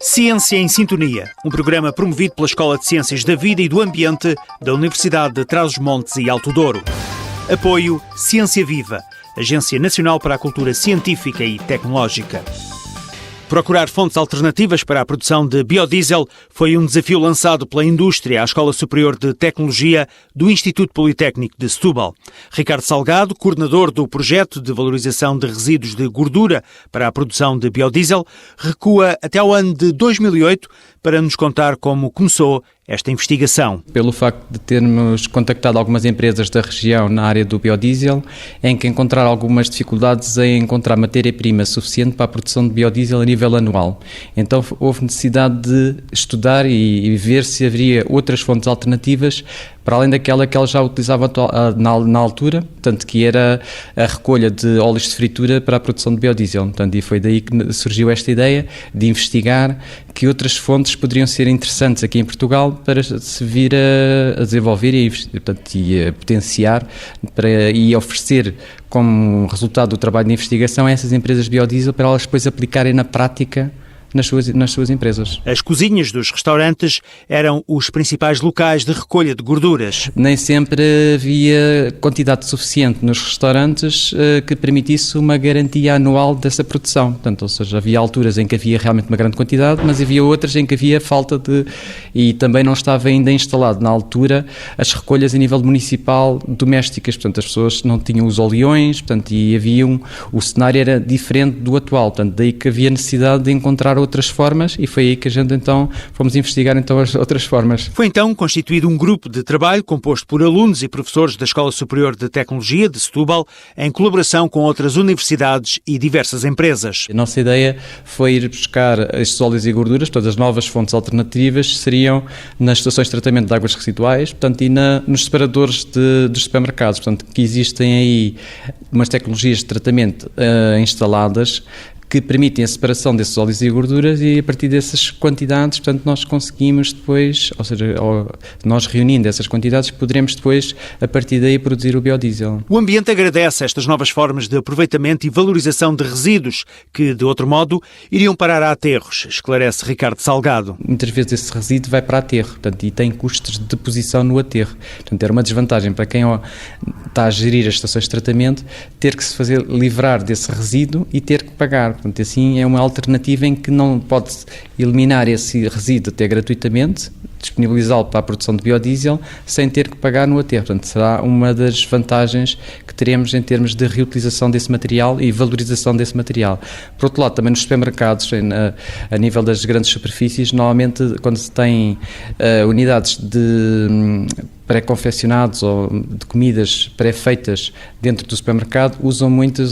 Ciência em Sintonia, um programa promovido pela Escola de Ciências da Vida e do Ambiente da Universidade de Trás-os-Montes e Alto Douro. Apoio Ciência Viva, Agência Nacional para a Cultura Científica e Tecnológica. Procurar fontes alternativas para a produção de biodiesel foi um desafio lançado pela indústria à Escola Superior de Tecnologia do Instituto Politécnico de Setúbal. Ricardo Salgado, coordenador do projeto de valorização de resíduos de gordura para a produção de biodiesel, recua até ao ano de 2008 para nos contar como começou esta investigação. Pelo facto de termos contactado algumas empresas da região na área do biodiesel, em que encontraram algumas dificuldades em encontrar matéria-prima suficiente para a produção de biodiesel a nível anual. Então houve necessidade de estudar e ver se haveria outras fontes alternativas para além daquela que elas já utilizavam na altura, portanto, que era a recolha de óleos de fritura para a produção de biodiesel. Portanto, e foi daí que surgiu esta ideia de investigar que outras fontes poderiam ser interessantes aqui em Portugal para se vir a desenvolver e a potenciar e oferecer como resultado do trabalho de investigação a essas empresas de biodiesel para elas depois aplicarem na prática nas suas empresas. As cozinhas dos restaurantes eram os principais locais de recolha de gorduras. Nem sempre havia quantidade suficiente nos restaurantes que permitisse uma garantia anual dessa produção. Portanto, ou seja, havia alturas em que havia realmente uma grande quantidade, mas havia outras em que havia falta e também não estava ainda instalado na altura as recolhas a nível municipal domésticas. Portanto, as pessoas não tinham os oleões, portanto, o cenário era diferente do atual. Portanto, daí que havia necessidade de encontrar outras formas e foi aí que a gente então fomos investigar então as outras formas. Foi então constituído um grupo de trabalho composto por alunos e professores da Escola Superior de Tecnologia de Setúbal, em colaboração com outras universidades e diversas empresas. A nossa ideia foi ir buscar estes óleos e gorduras, portanto as novas fontes alternativas seriam nas estações de tratamento de águas residuais, portanto e nos separadores dos supermercados, portanto que existem aí umas tecnologias de tratamento instaladas que permitem a separação desses óleos e gorduras e a partir dessas quantidades, portanto, nós conseguimos depois, ou seja, nós reunindo essas quantidades, poderemos depois, a partir daí, produzir o biodiesel. O ambiente agradece estas novas formas de aproveitamento e valorização de resíduos que, de outro modo, iriam parar a aterros, esclarece Ricardo Salgado. Muitas vezes esse resíduo vai para aterro, portanto, e tem custos de deposição no aterro. Portanto, era uma desvantagem para quem está a gerir as estações de tratamento, ter que se fazer livrar desse resíduo e ter que pagar. Portanto, assim é uma alternativa em que não pode eliminar esse resíduo até gratuitamente, disponibilizá-lo para a produção de biodiesel sem ter que pagar no aterro. Portanto, será uma das vantagens que teremos em termos de reutilização desse material e valorização desse material. Por outro lado, também nos supermercados, a nível das grandes superfícies, normalmente quando se tem unidades de pré-confeccionados ou de comidas pré-feitas dentro do supermercado, usam muito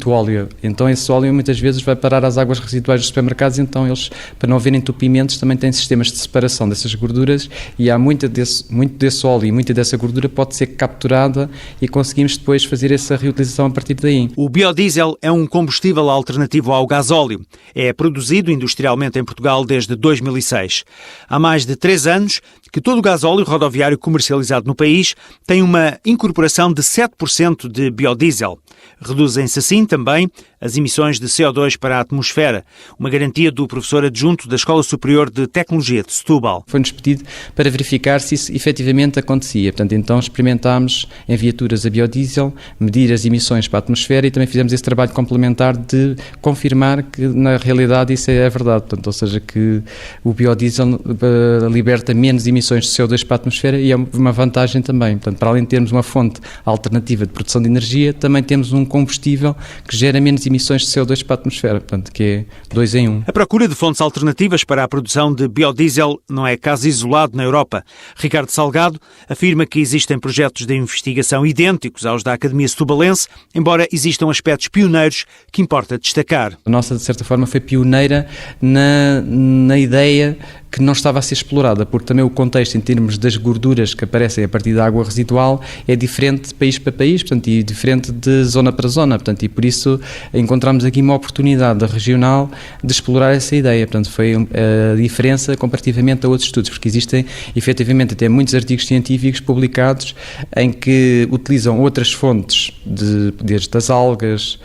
óleo. Então esse óleo muitas vezes vai parar às águas residuais dos supermercados, então eles, para não haver entupimentos, também têm sistemas de separação dessas gorduras e há muito desse óleo e muita dessa gordura pode ser capturada e conseguimos depois fazer essa reutilização a partir daí. O biodiesel é um combustível alternativo ao gasóleo. É produzido industrialmente em Portugal desde 2006. Há mais de 3 anos que todo o gasóleo rodoviário comercializado no país tem uma incorporação de 7% de biodiesel. Reduzem-se assim também as emissões de CO2 para a atmosfera, uma garantia do professor adjunto da Escola Superior de Tecnologia de Setúbal. Foi-nos pedido para verificar se isso efetivamente acontecia. Portanto, então experimentámos em viaturas a biodiesel, medir as emissões para a atmosfera e também fizemos esse trabalho complementar de confirmar que na realidade isso é verdade. Portanto, ou seja, que o biodiesel liberta menos emissões de CO2 para a atmosfera e é uma vantagem também. Portanto, para além de termos uma fonte alternativa de produção de energia, também temos um combustível que gera menos emissões de CO2 para a atmosfera, portanto, que é 2 em 1. A procura de fontes alternativas para a produção de biodiesel não é caso isolado na Europa. Ricardo Salgado afirma que existem projetos de investigação idênticos aos da Academia Setubalense, embora existam aspectos pioneiros que importa destacar. A nossa, de certa forma, foi pioneira na ideia que não estava a ser explorada, porque também o contexto em termos das gorduras que aparecem a partir da água residual é diferente de país para país, portanto, e diferente de zona para zona, portanto, e por isso encontramos aqui uma oportunidade regional de explorar essa ideia, portanto, foi a diferença comparativamente a outros estudos, porque existem efetivamente até muitos artigos científicos publicados em que utilizam outras fontes, desde as algas,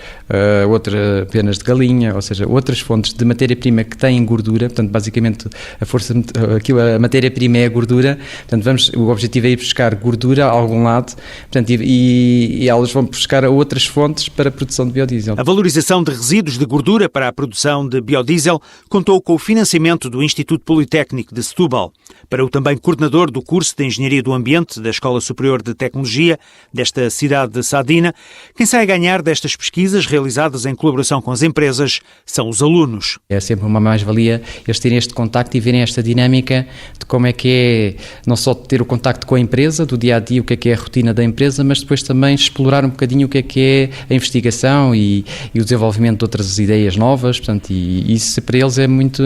apenas de galinha, ou seja, outras fontes de matéria-prima que têm gordura, portanto, basicamente a matéria-prima é a gordura, portanto, o objetivo é ir buscar gordura a algum lado, portanto, e elas vão buscar outras fontes para a produção de biodiesel. A valorização de resíduos de gordura para a produção de biodiesel contou com o financiamento do Instituto Politécnico de Setúbal. Para o também coordenador do curso de Engenharia do Ambiente da Escola Superior de Tecnologia desta cidade de Sardina, quem sai a ganhar destas pesquisas realizadas em colaboração com as empresas são os alunos. É sempre uma mais-valia eles terem este contacto e verem esta dinâmica de como é que é, não só ter o contacto com a empresa, do dia-a-dia, o que é a rotina da empresa, mas depois também explorar um bocadinho o que é a investigação e o desenvolvimento de outras ideias novas, portanto, e isso para eles é muito...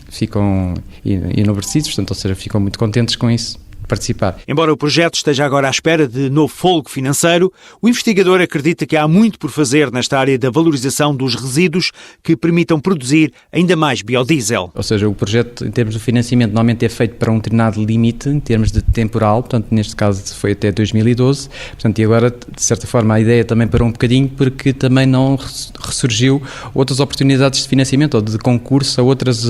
ficam enobrecidos, portanto, ou seja, ficam muito contentes com isso. Participar. Embora o projeto esteja agora à espera de novo fôlego financeiro, o investigador acredita que há muito por fazer nesta área da valorização dos resíduos que permitam produzir ainda mais biodiesel. Ou seja, o projeto, em termos de financiamento, normalmente é feito para um determinado limite, em termos de temporal, portanto, neste caso foi até 2012, portanto, e agora, de certa forma, a ideia também parou um bocadinho, porque também não ressurgiu outras oportunidades de financiamento ou de concurso a outras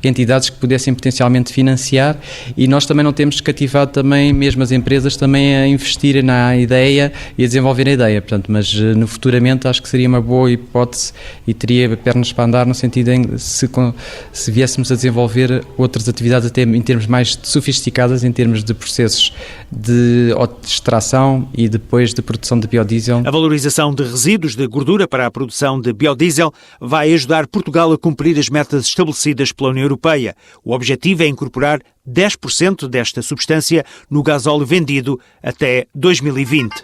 entidades que pudessem potencialmente financiar, e nós também não temos cativar também, mesmo as empresas, também a investirem na ideia e a desenvolver a ideia, portanto, mas no futuramente acho que seria uma boa hipótese e teria pernas para andar no sentido em se viéssemos a desenvolver outras atividades até em termos mais sofisticadas, em termos de processos de extração e depois de produção de biodiesel. A valorização de resíduos de gordura para a produção de biodiesel vai ajudar Portugal a cumprir as metas estabelecidas pela União Europeia. O objetivo é incorporar 10% desta substância no gasóleo vendido até 2020.